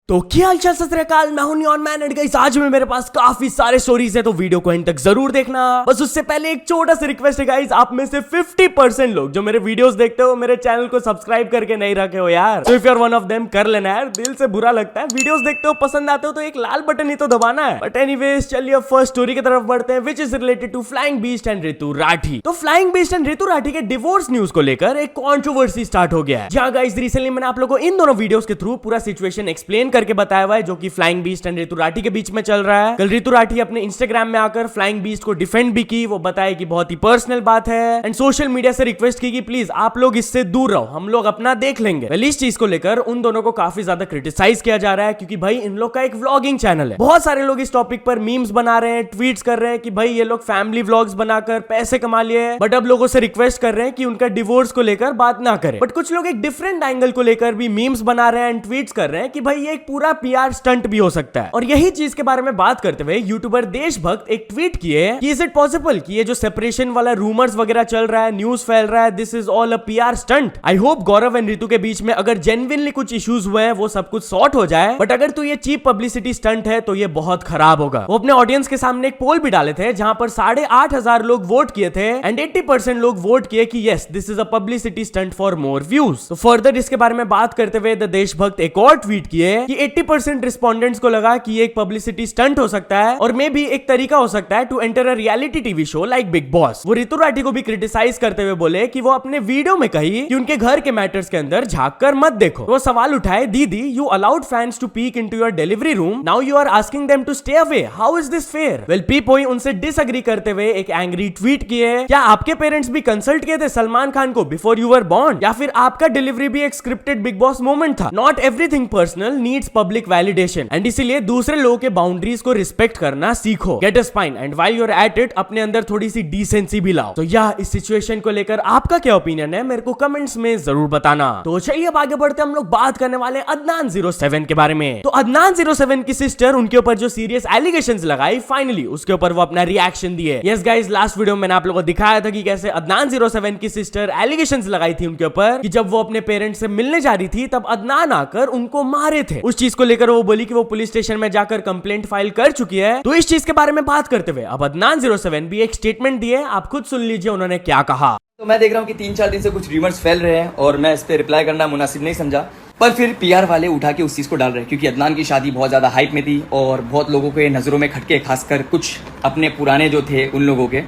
तो क्या हालचाल सत श्री अकाल, मैं हूं नियॉन मैन एंड गाइस आज में मेरे पास काफी सारे स्टोरीज है, तो वीडियो को एंड तक जरूर देखना। बस उससे पहले एक छोटा सा रिक्वेस्ट है गाइस, आप में से 50% लोग जो मेरे वीडियोस देखते हो मेरे चैनल को सब्सक्राइब करके नहीं रखे हो यार। तो if you are one of them कर लेना यार, दिल से बुरा लगता है। वीडियोस देखते हो, पसंद आते हो तो एक लाल बटन ही तो दबाना है। बट एनीवेज चलिए फर्स्ट स्टोरी की तरफ बढ़ते हैं, which is related to flying beast and Ritu Rathi. तो flying beast and Ritu Rathi के डिवोर्स न्यूज को लेकर एक कंट्रोवर्सी स्टार्ट हो गया है। जहां गाइस रिसेंटली मैंने आप लोगों को इन दोनों वीडियोस के थ्रू पूरा सिचुएशन एक्सप्लेन करके बताया हुआ है जो कि flying beast and Ritu Rathi के बीच में चल रहा है। कल ऋतु राठी अपने इंस्टाग्राम में आकर फ्लाइंग बीस्ट को डिफेंड भी की, वो बताया कि बहुत ही पर्सनल बात है एंड सोशल मीडिया से रिक्वेस्ट की कि प्लीज आप लोग इससे दूर रहो, हम लोग अपना देख लेंगे। वेल इस चीज को लेकर उन दोनों को काफी ज्यादा क्रिटिसाइज किया जा रहा है क्योंकि भाई इन लोग का एक व्लॉगिंग चैनल है। बहुत सारे लोग इस टॉपिक पर मीम्स बना रहे हैं, ट्वीट्स कर रहे हैं कि भाई ये लोग फैमिली व्लॉग्स बनाकर पैसे कमा लिए, बट अब लोगों से रिक्वेस्ट कर रहे हैं कि उनका डिवोर्स को लेकर बात ना करें। बट कुछ लोग एक डिफरेंट एंगल को लेकर भी मीम्स बना रहे हैं एंड ट्वीट्स कर रहे हैं कि भाई ये एक पूरा पीआर स्टंट भी हो सकता है। और यही चीज के बारे में बात करते हुए यूट्यूबर देशभक्त एक ट्वीट किए कि इज इट पॉसिबल कि ये जो सेपरेशन वाला रूमर्स वगैरह चल रहा है, न्यूज फैल रहा है, this is all a PR stunt. I hope Gaurav and Ritu के बीच में अगर जेन्युइनली कुछ इश्यूज हुए हैं वो सब कुछ सॉर्ट हो जाए, बट अगर तो ये चीप पब्लिसिटी स्टंट है तो ये बहुत खराब होगा। वो अपने ऑडियंस के सामने एक पोल भी डाले थे जहां पर 8,500 लोग वोट किए थे एंड 80% लोग वोट किए कि yes this is a publicity stunt for more views. तो फर्दर इसके बारे में बात करते हुए द देशभक्त एक और ट्वीट किए कि 80% रिस्पोंडेंट्स को लगा कि ये एक पब्लिसिटी स्टंट हो सकता है और मे भी एक तरीका हो सकता है to enter a reality TV show like Bigg Boss. वो ऋतु राठी को भी क्रिटिसाइज करते हुए बोले कि वो अपने वीडियो में कही कि उनके घर के मैटर्स के अंदर झांक कर मत देखो। वो सवाल उठाए, दीदी you allowed fans to peek into your delivery room, now you are asking them to stay away, how is this fair. Well people उनसे डिसएग्री करते हुए एक एंग्री ट्वीट किए, क्या आपके पेरेंट्स भी कंसल्ट किए थे सलमान खान को बिफोर यू वर बॉर्न, या फिर आपका डिलीवरी भी एक स्क्रिप्टेड बिग बॉस मोमेंट था। Not everything personal needs public validation and इसीलिए दूसरे लोगों के बाउंड्रीज को रिस्पेक्ट करना सीखो। Get a spine and while you are at it अपने अंदर थोड़ी सी डिसेंसी भी लाओ। तो यह इस सिचुएशन को लेकर आपका क्या ओपिनियन है मेरे को कमेंट्स में जरूर बताना। तो चलिए अब आगे बढ़ते हम लोग बात करने वाले अदनान 07 के बारे में। तो अदनान 07 की सिस्टर उनके ऊपर जो सीरियस एलिगेशंस लगाई, फाइनली उसके ऊपर वो अपना रिएक्शन दिए। यस गाइस, लास्ट वीडियो में मैंने आप लोगों को दिखाया था कि कैसे अदनान 07 की सिस्टर एलिगेशंस लगाई थी उनके ऊपर कि जब वो अपने पेरेंट्स से मिलने जा रही थी तब अदनान आकर उनको मारे थे। उस चीज को लेकर वो बोली कि वो पुलिस स्टेशन में जाकर कंप्लेंट फाइल कर चुकी है। तो इस चीज के बारे में बात करते हुए अब अदनान 07 भी एक स्टेटमेंट दिए, आप खुद सुन लीजिए उन्होंने क्या कहा। तो मैं देख रहा हूँ कि 3-4 दिन से कुछ र्यूमर्स फैल रहे हैं और मैं इस पे रिप्लाई करना मुनासिब नहीं समझा, पर फिर पीआर वाले उठा के उस चीज़ को डाल रहे हैं क्योंकि अदनान की शादी बहुत ज़्यादा हाइप में थी और बहुत लोगों के नज़रों में खटके, खासकर कुछ अपने पुराने जो थे उन लोगों के,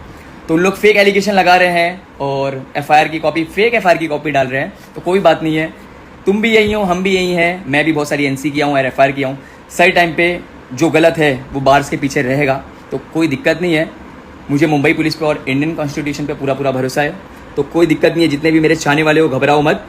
तो उन लोग फेक एलिगेशन लगा रहे हैं और एफआईआर की कॉपी, फेक एफआईआर की कॉपी डाल रहे हैं। तो कोई बात नहीं है, तुम भी यही हो, हम भी यही हैं, मैं भी बहुत सारी एनसी किया हूँ और एफआईआर किया हूँ। सही टाइम पे जो गलत है वो बार्स के पीछे रहेगा, तो कोई दिक्कत नहीं है। मुझे मुंबई पुलिस पे और इंडियन कॉन्स्टिट्यूशन पे पूरा भरोसा है, तो कोई दिक्कत नहीं है। जितने भी मेरे चाहने वाले हो घबराओ मत,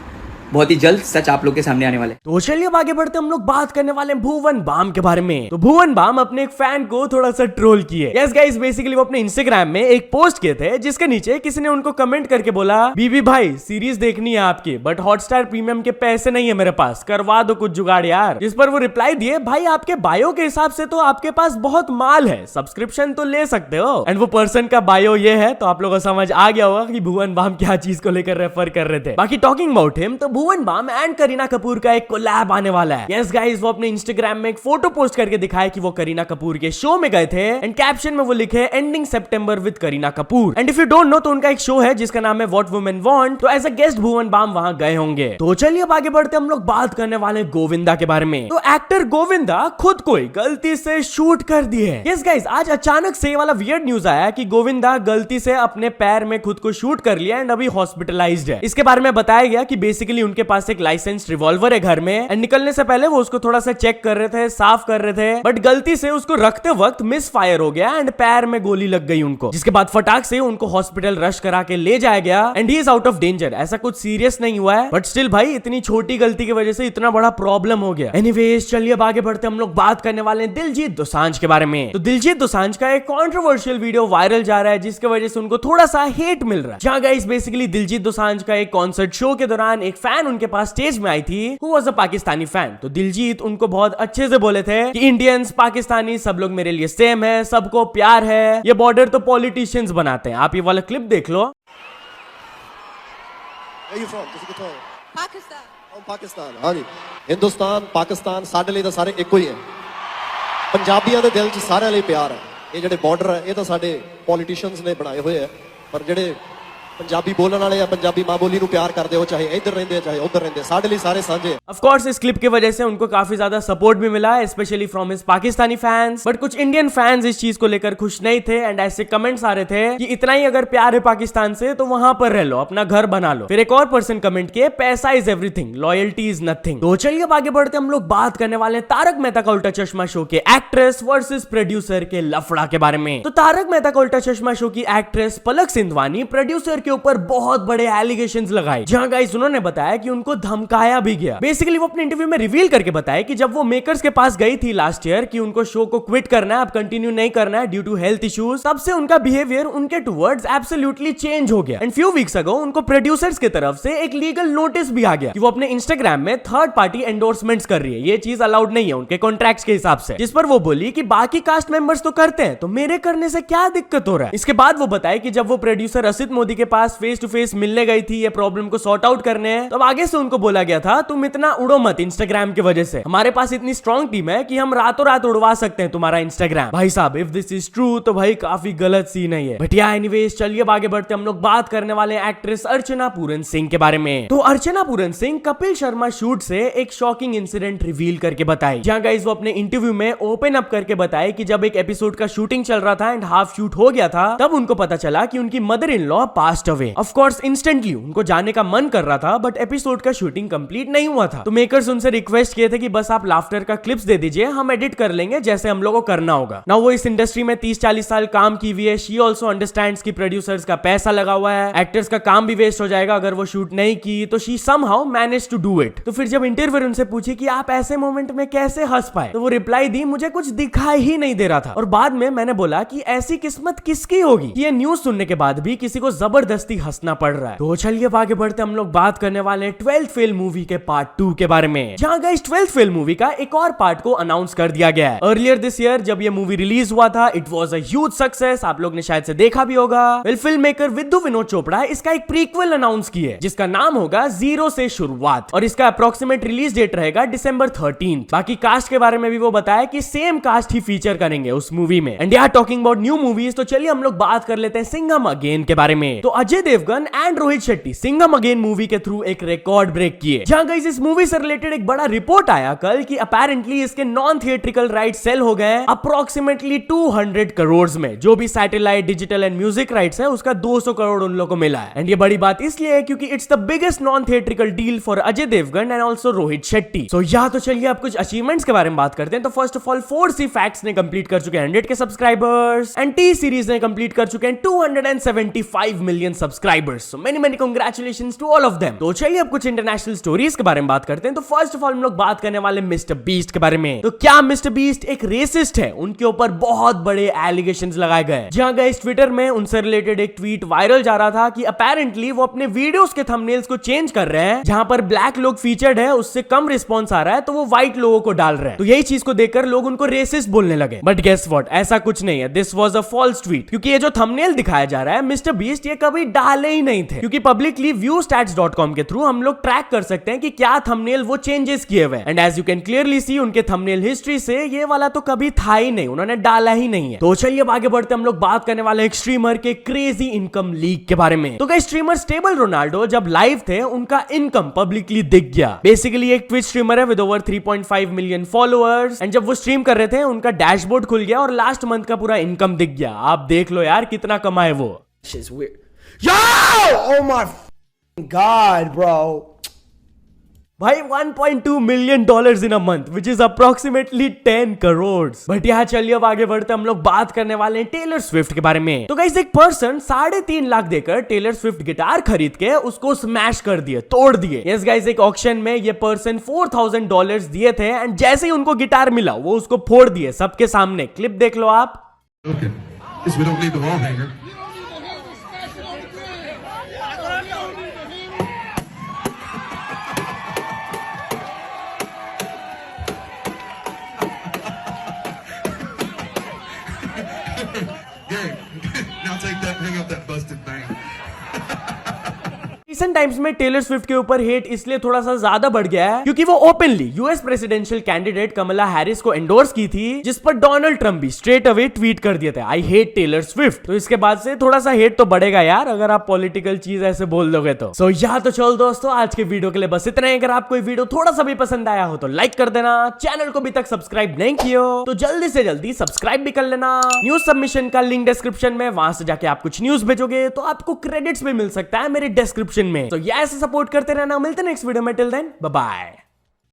बहुत ही जल्द सच आप लोग के सामने आने वाले। तो चलिए अब आगे बढ़ते हम लोग बात करने वाले भुवन बाम के बारे में। तो भुवन बाम अपने एक फैन को थोड़ा सा ट्रोल किए। यस गाइस, बेसिकली वो अपने इंस्टाग्राम में एक पोस्ट किए थे जिसके नीचे किसी ने उनको कमेंट करके बोला, बीबी भाई सीरीज देखनी है आपकी बट हॉटस्टार प्रीमियम के पैसे नहीं है मेरे पास, करवा दो कुछ जुगाड़ यार। जिस पर वो रिप्लाई दिए, भाई आपके बायो के हिसाब से तो आपके पास बहुत माल है, सब्सक्रिप्शन तो ले सकते हो। एंड वो पर्सन का बायो ये है, तो आप लोगों को समझ आ गया होगा कि भुवन बाम क्या चीज को लेकर रेफर कर रहे थे। बाकी टॉकिंग अबाउट हिम, तो भुवन बाम एंड करीना कपूर का एक कोलैब आने वाला है। यस गाइस, वो अपने इंस्टाग्राम में एक फोटो पोस्ट करके दिखाया कि वो करीना कपूर के शो में गए थे एंड कैप्शन में वो लिखे ending September with Kareena Kapoor. And if you don't know, तो उनका एक शो है जिसका नाम है व्हाट वुमेन वांट, तो as a guest Bhuvan Bam वहां गए होंगे। तो चलिए अब आगे बढ़ते हम लोग बात करने वाले गोविंदा के बारे में। तो एक्टर गोविंदा खुद को ही गलती से शूट कर दिए। यस गाइस, आज अचानक से वाला वियर्ड न्यूज आया कि गोविंदा गलती से अपने पैर में खुद को शूट कर लिया एंड अभी हॉस्पिटलाइज्ड है। इसके बारे में बताया गया कि बेसिकली उनके पास एक लाइसेंस रिवॉल्वर है घर में एंड निकलने से पहले वो उसको थोड़ा सा चेक कर रहे थे, साफ कर रहे थे, बट गलती से उसको रखते वक्त मिस फायर हो गया एंड पैर में गोली लग गई उनको, जिसके बाद फटाक से उनको हॉस्पिटल रश करा के ले जाया गया and he is out of danger. ऐसा कुछ सीरियस नहीं हुआ है, बट स्टिल भाई इतनी छोटी गलती की वजह से इतना बड़ा प्रॉब्लम हो गया। एनीवेज चलिए अब आगे बढ़ते हम लोग बात करने वाले हैं दिलजीत दोसांझ के बारे में। तो दिलजीत दोसांझ का एक कंट्रोवर्शियल वीडियो वायरल जा रहा है जिसकी वजह से उनको थोड़ा सा हेट मिल रहा है। जहां गाइस बेसिकली दिलजीत दोसांझ का एक कॉन्सर्ट शो के दौरान एक फैन उनके पास स्टेज में आई थी, who was a Pakistani fan. तो दिलजीत उनको बहुत अच्छे से बोले थे कि इंडियंस, पाकिस्तानी सब लोग मेरे लिए सेम है, सबको प्यार है, ये बॉर्डर तो पॉलिटिशियंस बनाते हैं। आप ये वाला क्लिप देख लो। Where you from? Pakistan. Pakistan ਹਾਂਜੀ ਹਿੰਦੁਸਤਾਨ ਪਾਕਿਸਤਾਨ ਸਾਡੇ ਲਈ ਤਾਂ ਸਾਰੇ ਇੱਕੋ ਹੀ ਹੈ ਪੰਜਾਬੀਆਂ ਦੇ ਦਿਲ 'ਚ ਸਾਰਿਆਂ ਲਈ ਪਿਆਰ ਹੈ ਇਹ ਜਿਹੜੇ ਬਾਰਡਰ ਹੈ ਇਹ ਤਾਂ ਸਾਡੇ ਪੋਲੀਟੀਸ਼ੀਅਨਸ ਨੇ ਬਣਾਏ ਹੋਏ ਆ ਪਰ ਜਿਹੜੇ पंजाबी बोलने वाले या पंजाबी माँ बोली प्यार करते हो चाहे इधर रहते चाहे उधर रहते सारे लिए सारे साझे। ऑफ कोर्स इस क्लिप की वजह से उनको काफी ज्यादा सपोर्ट भी मिला specially from his Pakistani fans but कुछ इंडियन फैंस इस चीज को लेकर खुश नहीं थे एंड ऐसे कमेंट्स आ रहे थे कि इतना ही अगर प्यार है पाकिस्तान से तो वहां पर रह लो अपना घर बना लो। फिर एक और पर्सन कमेंट किए पैसा is everything loyalty is nothing. तो चलिए अब आगे बढ़ते हम लोग बात करने वाले हैं तारक मेहता का उल्टा चश्मा शो के एक्ट्रेस वर्सेस प्रोड्यूसर के लफड़ा के बारे में। तो तारक मेहता का उल्टा चश्मा शो की एक्ट्रेस पलक सिंधवानी प्रोड्यूसर के ऊपर बहुत बड़े एलिगेशंस लगाए जहां गाइस उन्होंने बताया कि उनको धमकाया भी गया। बेसिकली वो अपने इंटरव्यू में रिवील करके बताया कि जब वो मेकर्स के पास गई थी लास्ट ईयर कि उनको शो को क्विट करना है अब कंटिन्यू नहीं करना है ड्यू टू हेल्थ इश्यूज तब से उनका बिहेवियर उनके टुवर्ड्स एब्सोल्युटली चेंज हो गया। एंड फ्यू वीक्स अगो उनको प्रोड्यूसर्स की तरफ से एक लीगल नोटिस भी आ गया कि वो अपने इंस्टाग्राम में थर्ड पार्टी एंडोर्समेंट्स कर रही है। ये चीज अलाउड नहीं है उनके कॉन्ट्रैक्ट्स के हिसाब से जिस पर वो बोली कि बाकी कास्ट मेंबर्स तो करते हैं तो मेरे करने से क्या दिक्कत हो रहा है। इसके बाद वो बताया कि जब वो प्रोड्यूसर असित मोदी के पास फेस टू फेस मिलने गई थी ये प्रॉब्लम को सॉर्ट आउट करने हैं तब आगे से उनको बोला गया था तुम इतना उड़ो मत इंस्टाग्राम की वजह से हमारे पास इतनी स्ट्रॉन्ग टीम है कि हम रातों रात उड़वा सकते हैं तुम्हारा इंस्टाग्राम। भाई साहब इफ दिस इज ट्रू तो भाई काफी गलत सीन है ये। बट या एनीवेज चलिए आगे बढ़ते हम लोग बात करने वाले एक्ट्रेस अर्चना पूरन सिंह के बारे में। तो अर्चना पूरन सिंह कपिल शर्मा शूट से एक शॉकिंग इंसिडेंट रिवील करके बताई जहां गाइस वो अपने इंटरव्यू में ओपन अप करके बताए कि जब एक एपिसोड का शूटिंग चल रहा था एंड हाफ शूट हो गया था तब उनको पता चला कि उनकी mother in law passed away. Of course instantly उनको जाने का मन कर रहा था बट एपिसोड का शूटिंग कंप्लीट नहीं हुआ था तो मेकर्स उनसे रिक्वेस्ट किए थे कि बस आप लाफ्टर का क्लिप्स दे दीजिए हम एडिट कर लेंगे जैसे हम लोगों को करना होगा ना। वो इस इंडस्ट्री में 30-40 साल काम की हुई है शी ऑल्सो अंडरस्टैंड्स कि प्रोड्यूसर्स का पैसा लगा हुआ है एक्टर्स का काम भी वेस्ट हो जाएगा अगर वो शूट नहीं की तो she somehow manage to do it. तो फिर जब इंटरव्यूअर उनसे पूछी कि आप ऐसे मोमेंट में कैसे हंस पाए तो वो रिप्लाई दी मुझे कुछ दिखाई ही नहीं दे रहा था और बाद में मैंने बोला कि ऐसी किस्मत किसकी होगी। ये न्यूज सुनने के बाद भी किसी को जबरदस्ती हंसना पड़ रहा है। तो चलिए आगे बढ़ते हम लोग बात करने वाले हैं 12th फेल मूवी के पार्ट 2 के बारे में जहां गाइस 12th फेल मूवी का एक और पार्ट को अनाउंस कर दिया गया है। अर्लियर दिस ईयर जब ये मूवी रिलीज हुआ था it was a huge success आप लोग ने शायद से देखा भी होगा। Well film maker विद्यु Vinod Chopra इसका एक प्रीक्वल अनाउंस किए जिसका नाम होगा जीरो से शुरुआत और इसका अप्रोक्सीमेट रिलीज डेट रहेगा December 13th। बाकी कास्ट के बारे में भी वो बताया कि सेम कास्ट ही फीचर करेंगे उस मूवी में। एंड यार टॉकिंग अबाउट न्यू मूवीज तो चलिए हम लोग बात कर लेते हैं सिंघम अगेन के बारे में। तो Ajay Devgn and Rohit Shetty Singham again movie के थ्रू एक रिकॉर्ड ब्रेक किए जहां गाइस इस मूवी से रिलेटेड एक बड़ा रिपोर्ट आया कल कि अपेरेंटली इसके नॉन थिएट्रिकल राइट सेल हो गए अप्रोक्सीमेटली 200 करोड़ में जो भी satellite digital and music rights है उसका 200 करोड़ उन लोगों को मिला है। एंड ये बड़ी बात इसलिए है क्योंकि it's the biggest non theatrical deal for Ajay Devgn and also Rohit Shetty. So या तो चलिए आप कुछ अचीवमेंट्स के बारे में बात करते हैं। तो first of all 4C facts ने कंप्लीट कर चुके हैं 100 के सब्सक्राइबर्स एंड टी सीरीज ने कंप्लीट कर चुके हैं 275 million subscribers. So many congratulations to all of them. तो चलिए अब कुछ इंटरनेशनल स्टोरीज के बारे में बात करते हैं। तो फर्स्ट ऑफ ऑल हम लोग बात करने वाले मिस्टर बीस्ट के बारे में। तो क्या मिस्टर बीस्ट एक रेसिस्ट है? उनके ऊपर बहुत बड़े एलिगेशंस लगाए गए जहां गाइस ट्विटर में उनसे रिलेटेड एक ट्वीट वायरल जा रहा था कि अपेरेंटली वो अपने वीडियोस के थंबनेल्स को चेंज कर रहे हैं जहां पर ब्लैक लोग फीचर्ड है उससे कम रिस्पॉन्स आ रहा है तो वो व्हाइट लोगों को डाल रहे हैं। तो यही चीज को देखकर लोग उनको रेसिस्ट बोलने लगे बट गेस व्हाट ऐसा कुछ नहीं है। This was a false tweet क्योंकि ये जो थंबनेल दिखाया जा रहा है मिस्टर बीस्ट ये कभी डाले ही नहीं थे क्योंकि पब्लिकली viewstats.com के थ्रू हम लोग ट्रैक कर सकते हैं कि क्या थंबनेल वो चेंजेस किए हुए and as you can clearly see उनके थंबनेल हिस्ट्री से ये वाला तो कभी था ही नहीं उन्होंने डाला ही नहीं है। तो चलिए आगे बढ़ते हम लोग बात करने वाले एक स्ट्रीमर के क्रेजी इनकम लीक के बारे में। तो गाइस स्ट्रीमर स्टेबल रोनाल्डो जब लाइव थे उनका इनकम पब्लिकली दिख गया। बेसिकली एक ट्विच स्ट्रीमर है with over 3.5 million followers and जब वो स्ट्रीम कर रहे थे उनका डैशबोर्ड खुल गया और लास्ट मंथ का पूरा इनकम दिख गया। आप देख लो यार कितना कमाए वो। Yo! Oh my God, bro. भाई 1.2 million dollars in a month which is approximately 10 crore. But यहाँ चलिए अब आगे बढ़ते हम लोग बात करने वाले हैं टेलर स्विफ्ट के बारे में। तो गाइस एक पर्सन 3.5 लाख देकर टेलर स्विफ्ट गिटार खरीद के उसको स्मैश कर दिए तोड़ दिए। यस गाइस एक ऑक्शन में ये पर्सन $4,000 दिए थे एंड जैसे ही उनको गिटार मिला वो उसको फोड़ दिए सबके सामने। क्लिप देख लो आप। Okay. Guess we don't need the wall hanger. Now take that, hang up that busted thing. Recent times में टेलर स्विफ्ट के ऊपर हेट इसलिए थोड़ा सा ज्यादा बढ़ गया है क्योंकि वो ओपनली यूएस प्रेसिडेंशियल कैंडिडेट कमला हैरिस को एंडोर्स की थी, जिस पर डोनाल्ड ट्रम्प भी स्ट्रेट अवे ट्वीट कर दिए थे आई हेट टेलर स्विफ्ट। तो इसके बाद से थोड़ा सा हेट तो बढ़ेगा यार अगर आप पॉलिटिकल चीज ऐसे बोल दोगे तो। सो या तो चलो दोस्तों, आज के वीडियो के लिए बस इतना ही। अगर आपको ये वीडियो थोड़ा सा भी पसंद आया हो तो लाइक कर देना, चैनल को अभी तक सब्सक्राइब नहीं किया हो तो जल्दी से जल्दी सब्सक्राइब भी कर लेना। न्यूज सबमिशन का लिंक डिस्क्रिप्शन में, वहां से जाके आप कुछ न्यूज भेजोगे तो आपको क्रेडिट्स भी मिल सकता है मेरे डिस्क्रिप्शन में। तो ये ऐसे सपोर्ट करते रहना। मिलते हैं नेक्स्ट वीडियो में, टिल देन बाय बाय।